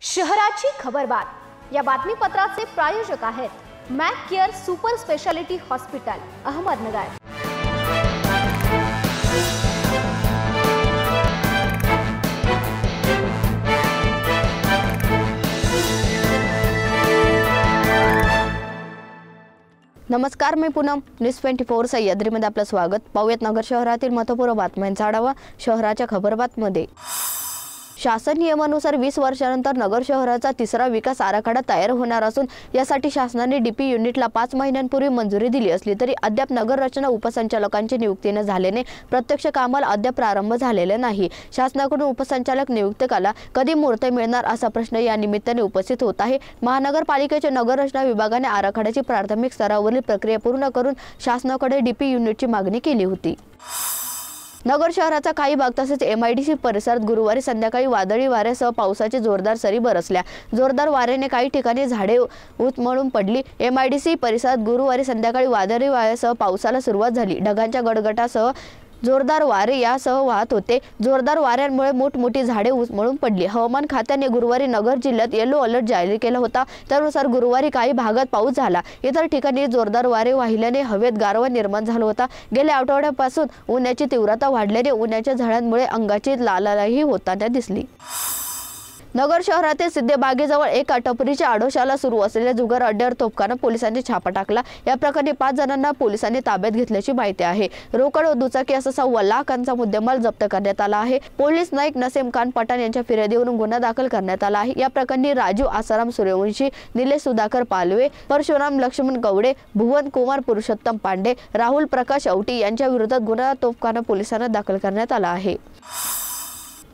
शहराची खबरबात या बातमीपत्राचे प्रायोजक आहेत Mac care super speciality hospital Ahmednagar. नमस्कार, मी पूनम। न्यूज 24 सह्याद्रीमध्ये आपलं स्वागत। पाहूयात नगर शहरातील महत्त्वपूर्ण बातम्यांचा आढावा। शहराच्या खबरबातमध्ये शासन नियमानुसार 20 वर्षानंतर नगर शहराचा तिसरा विकास आराखडा तयार होणार असून यासाठी शासनाने डीपी युनिटला 5 महिन्यांपूर्वी मंजुरी दिली असली तरी अद्याप नगर रचना उपसंचालकांची नियुक्ती न झाल्याने प्रत्यक्ष कामाला अद्याप प्रारंभ झालेला नाही। शासनाकडून उपसंचालक नियुक्तीला कधी मुहूर्त मिळणार असा प्रश्न या निमित्ताने उपस्थित होत आहे। महानगरपालिकेच्या नगर रचना विभागाने आराखड्याची प्राथमिक स्तरावरील प्रक्रिया पूर्ण करून शासनाकडे डीपी युनिटची मागणी केली होती। नगर शहराचा काही भाग तसेच MIDC परिसरात गुरुवारी संध्याकाळी वादळी वाऱ्यासह पावसाची जोरदार सरी बरसल्या। जोरदार वाऱ्याने काही ठिकाणी झाडे उन्मळून पडली। MIDC परिसरात गुरुवारी संध्याकाळी वादळी वाऱ्यासह पावसाला सुरुवात झाली। ढगांच्या गडगडाटासह जोरदार वारे यासह वाहत होते। जोरदार वाऱ्यांमुळे मोठमोठी झाडे उन्मळून पडली। हवामान खात्याने गुरुवारी नगर जिल्ह्यात येलो अलर्ट जारी केला होता। त्यानुसार गुरुवारी काही भागात पाऊस झाला। इतर ठिकाणी जोरदार वारे वाहिल्याने हवेत गारवा निर्माण झाला होता। गेल्या आठवड्यापासून उन्हाची तीव्रता वाढल्याने उन्हाच्या झळांमुळे अंगाची लालही होताना दिसली। नगर शहरातील सिद्धेबागेजवळ एका टपरीच्या आडोशाला सुरू असलेल्या जुगार अड्ड्यावर तोफखाना पोलिसांनी छापा टाकला। या प्रकरणी 5 जणांना पोलिसांनी ताब्यात घेतल्याची माहिती आहे। रोकड व दुचाकी असा 1.25 लाखांचा मुद्देमाल जप्त करण्यात आला आहे। पोलीस नाईक नसीम खान पठाण यांच्या फिर्यादीवरून गुन्हा दाखल करण्यात आला आहे। या प्रकरणी राजू आसाराम सूर्यवंशी, निलेश सुधाकर पालवे, परशुराम लक्ष्मण गवडे, भुवन कुमार पुरुषोत्तम पांडे, राहुल प्रकाश औटी यांच्या विरोधात गुन्हा तोफखाना पोलिसांना दाखल करण्यात आला आहे।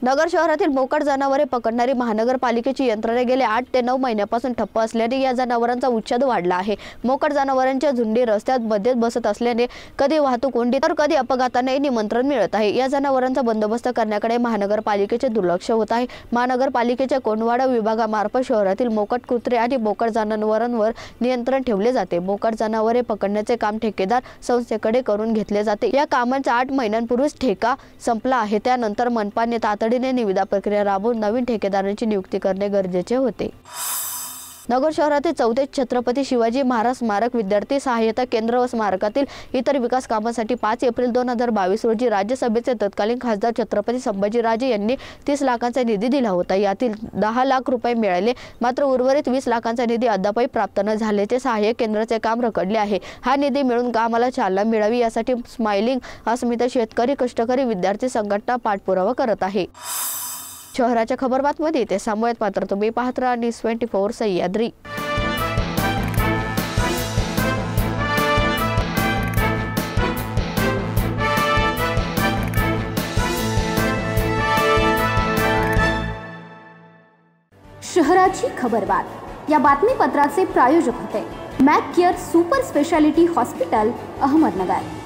नगर शहरातील मोकाट जनावरे पकडणारी महानगरपालिकेची यंत्रणा गेल्या 8 ते 9 महिन्यापासून ठप्प असल्याने या जनावरांचा उच्छेद वाढला आहे। मोकाट जनावरांच्या झुंडी रस्त्यात मध्येच बसत असल्याने कधी वाहतूक कोंडी तर कधी अपघातांनाही निमंत्रण मिळत आहे। या जनावरांचा बंदोबस्त करण्याकडे महानगरपालिकेचे दुर्लक्ष होत आहे। महानगरपालिकेच्या कोंडवाडा विभागामार्फत शहरातील मोकाट कुत्रे आणि मोकाट जनावरांवर नियंत्रण ठेवले जाते। मोकाट जनावरे पकडण्याचे काम ठेकेदार संस्थेकडे करून घेतले जाते। या कामांचा 8 महिन्यांपूर्वीच ठेका संपला आहे। त्यानंतर मनपाने तातडीने निविदा प्रक्रिया राबवून नवीन ठेकेदारांची नियुक्ती करणे गरजेचे होते। नगर शहरातील 4थे छत्रपती शिवाजी महाराज स्मारक विद्यार्थी सहाय्यता केंद्र व स्मारकातील इतर विकास कामांसाठी 5 एप्रिल 2022 रोजी राज्यसभेचे तत्कालीन खासदार छत्रपती संभाजीराजे यांनी 30 लाखांचा निधी दिला होता। यातील 10 लाख रुपये मिळाले, मात्र उर्वरित 20 लाखांचा निधी अद्यापही प्राप्त न झाल्याचे सहाय्य केंद्राचे काम रखडले आहे। हा निधी मिळून कामाला चालना मिळावी यासाठी स्माइलिंग अस्मिता शेतकरी कष्टकरी विद्यार्थी संघटना पाठपुरावा करत आहे। शहराच्या खबरबातमध्ये ते सामूहिक पात्र तुम्ही पाहत राहा न्यूज 24 सह्याद्री। शहराची खबरबात या बातमीपत्राचे प्रायोजक होते Mac care super speciality hospital Ahmednagar.